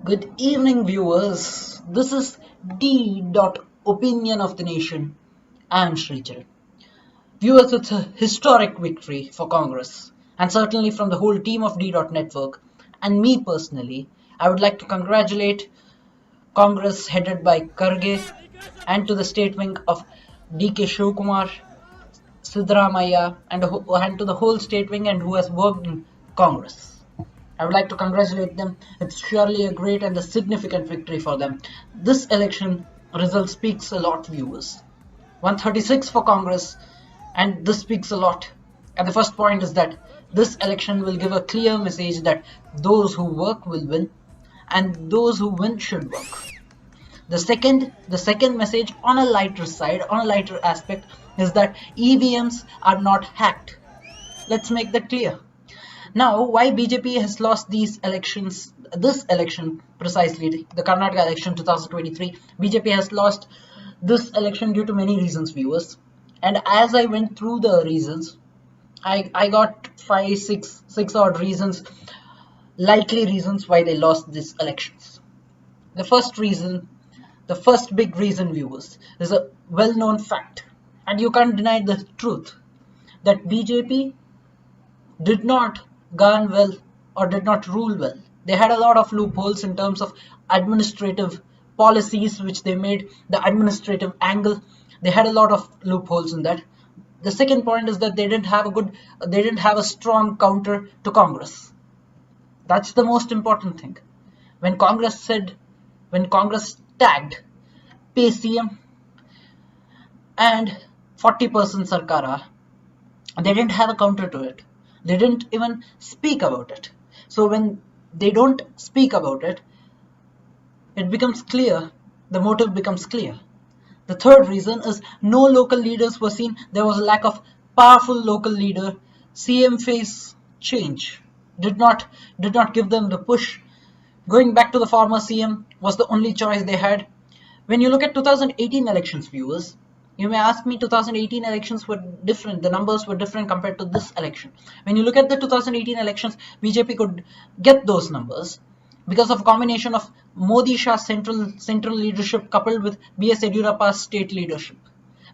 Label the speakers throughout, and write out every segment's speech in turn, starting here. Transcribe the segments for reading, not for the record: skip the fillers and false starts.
Speaker 1: Good evening, viewers. This is D. Opinion of the Nation. I am Sricharan. Viewers, it's a historic victory for Congress, and certainly from the whole team of D. Network, and me personally. I would like to congratulate Congress headed by Karge and to the state wing of dkshivakumar, siddaramaiah, and to the whole state wing and who has worked in Congress. I would like to congratulate them. It's surely a great and a significant victory for them. This election result speaks a lot, viewers. 136 for Congress, and this speaks a lot. And the first point is that this election will give a clear message that those who work will win, and those who win should work. The second message on a lighter side, on a lighter aspect, is that EVMs are not hacked. Let's make that clear. Now, why BJP has lost these elections, this election precisely, the Karnataka election 2023, BJP has lost this election due to many reasons, viewers. And as I went through the reasons, I got six odd reasons, likely reasons why they lost these elections. The first reason, the first big reason, viewers, is a well-known fact, and you can't deny the truth, that BJP did not govern well or did not rule well. They had a lot of loopholes in terms of administrative policies which they made, the administrative angle. They had a lot of loopholes in that. The second point is that they didn't have a strong counter to Congress. That's the most important thing. When Congress tagged pay CM and 40% Sarkara, they didn't have a counter to it. They didn't even speak about it. So when they don't speak about it, it becomes clear, the motive becomes clear. The third reason is no local leaders were seen. There was a lack of powerful local leader. CM face change did not give them the push. Going back to the former CM was the only choice they had. When you look at 2018 elections, viewers, you may ask me, 2018 elections were different. The numbers were different compared to this election. When you look at the 2018 elections, BJP could get those numbers because of a combination of Modi Shah central leadership coupled with B.S. Yediyurappa's state leadership.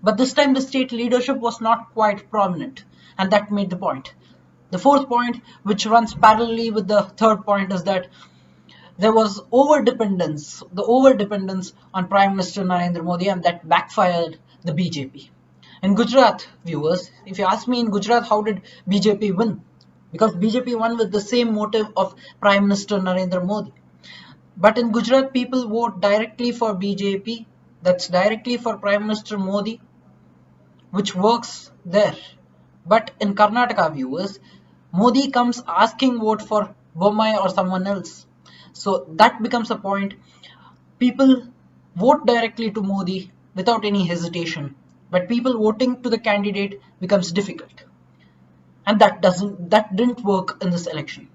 Speaker 1: But this time the state leadership was not quite prominent, and that made the point. The fourth point, which runs parallelly with the third point, is that there was the over-dependence on Prime Minister Narendra Modi, and that backfired the BJP. In Gujarat, viewers, if you ask me, in Gujarat, how did BJP win? Because BJP won with the same motive of Prime Minister Narendra Modi. But in Gujarat, people vote directly for BJP, that's directly for Prime Minister Modi, which works there. But in Karnataka, viewers, Modi comes asking vote for bommai or someone else. So that becomes a point. People vote directly to Modi without any hesitation, but people voting to the candidate becomes difficult, and that didn't work in this election.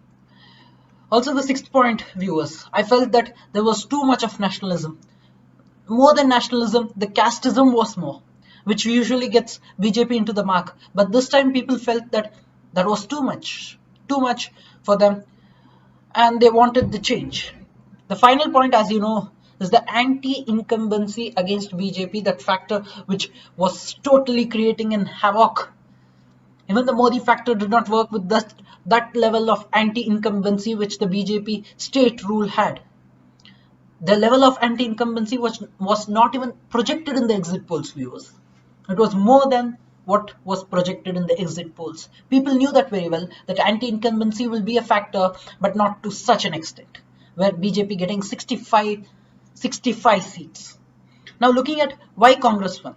Speaker 1: Also, the sixth point, viewers, I felt that there was too much of nationalism. More than nationalism, the casteism was more, which usually gets BJP into the mark. But this time people felt that that was too much for them, and they wanted the change. The final point, as you know, is the anti-incumbency against BJP, that factor which was totally creating an havoc. Even the Modi factor did not work with that level of anti-incumbency which the BJP state rule had. The level of anti-incumbency was not even projected in the exit polls, viewers. It was more than what was projected in the exit polls. People knew that very well, that anti-incumbency will be a factor, but not to such an extent, where BJP getting 65 seats. Now, looking at why Congress won.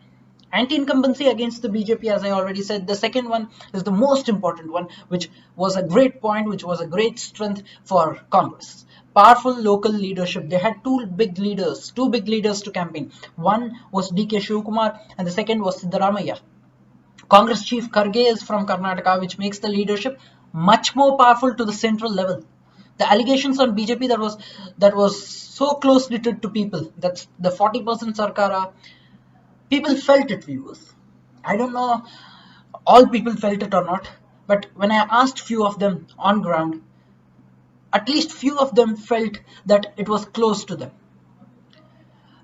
Speaker 1: Anti-incumbency against the BJP, as I already said. The second one is the most important one, which was a great point, which was a great strength for Congress. Powerful local leadership. They had two big leaders to campaign. One was dkshivakumar and the second was siddaramaiah. Congress chief Karge is from Karnataka, which makes the leadership much more powerful to the central level. The allegations on BJP that was so closely to people, that's the 40% Sarkara, people felt it, viewers. I don't know all people felt it or not, but when I asked few of them on ground, at least few of them felt that it was close to them.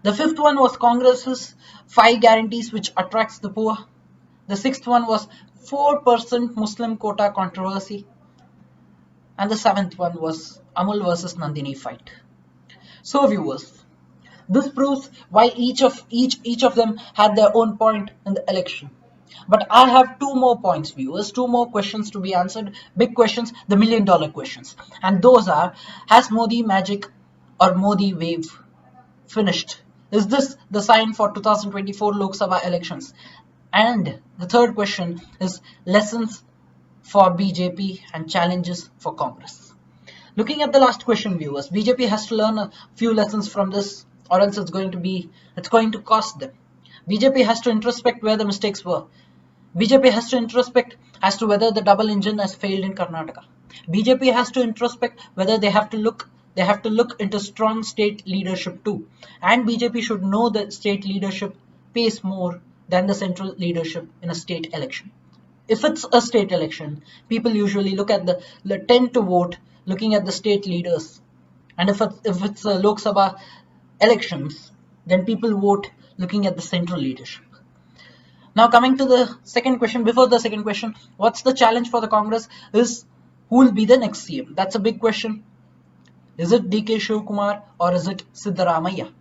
Speaker 1: The fifth one was Congress's 5 guarantees which attracts the poor. The sixth one was 4% Muslim quota controversy. And the seventh one was Amul versus Nandini fight. So viewers, this proves why each of them had their own point in the election. But I have two more points, viewers, two more questions to be answered, big questions, the $1,000,000 questions. And those are, has Modi magic or Modi wave finished? Is this the sign for 2024 Lok Sabha elections? And the third question is lessons for BJP and challenges for Congress. Looking at the last question, viewers, BJP has to learn a few lessons from this, or else it's going to cost them. BJP has to introspect where the mistakes were. BJP has to introspect as to whether the double engine has failed in Karnataka. BJP has to introspect whether they have to look into strong state leadership too. And BJP should know that state leadership pays more than the central leadership in a state election. If it's a state election, people usually tend to vote looking at the state leaders. And if it's a Lok Sabha elections, then people vote looking at the central leadership. Now coming to the second question, before the second question, what's the challenge for the Congress is who will be the next CM? That's a big question. Is it dkshivakumar or is it siddaramaiah?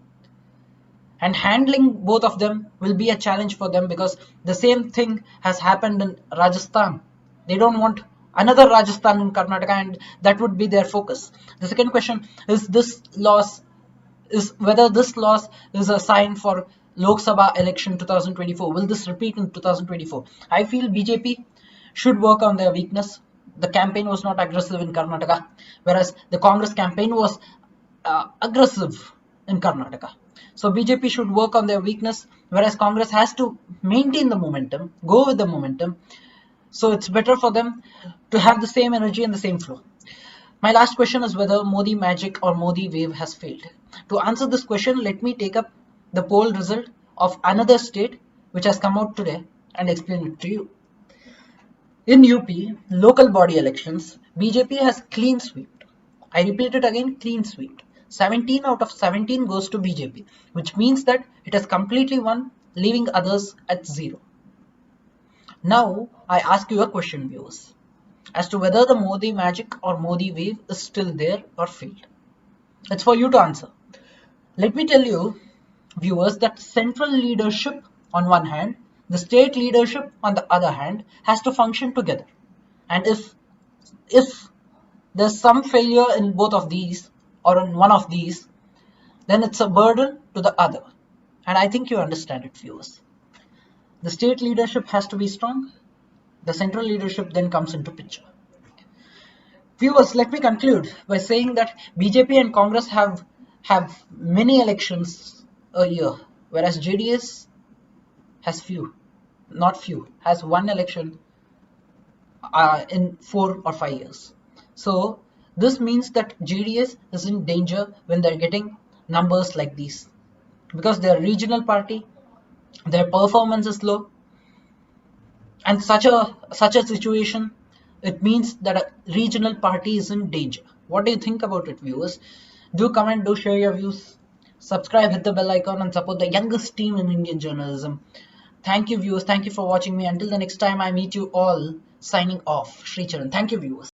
Speaker 1: And handling both of them will be a challenge for them because the same thing has happened in Rajasthan. They don't want another Rajasthan in Karnataka, and that would be their focus. The second question is whether this loss is a sign for Lok Sabha election 2024. Will this repeat in 2024? I feel BJP should work on their weakness. The campaign was not aggressive in Karnataka, whereas the Congress campaign was aggressive in Karnataka. So BJP should work on their weakness, whereas Congress has to maintain the momentum, go with the momentum. So it's better for them to have the same energy and the same flow. My last question is whether Modi magic or Modi wave has failed. To answer this question, let me take up the poll result of another state which has come out today and explain it to you. In UP, local body elections, BJP has clean swept. I repeat it again, clean swept. 17 out of 17 goes to BJP, which means that it has completely won, leaving others at 0. Now, I ask you a question, viewers, as to whether the Modi magic or Modi wave is still there or failed. It's for you to answer. Let me tell you, viewers, that central leadership on one hand, the state leadership on the other hand, has to function together. And if there's some failure in both of these or in one of these, then it's a burden to the other. And I think you understand it, viewers. The state leadership has to be strong. The central leadership then comes into picture. Viewers, let me conclude by saying that BJP and Congress have many elections a year, whereas JDS has has one election in 4 or 5 years. So this means that JDS is in danger when they're getting numbers like these, because they're a regional party, their performance is low, and such a situation, it means that a regional party is in danger. What do you think about it, viewers? Do comment, do share your views, subscribe, hit the bell icon, and support the youngest team in Indian journalism. Thank you, viewers. Thank you for watching me. Until the next time I meet you all, signing off. Shri Charan. Thank you, viewers.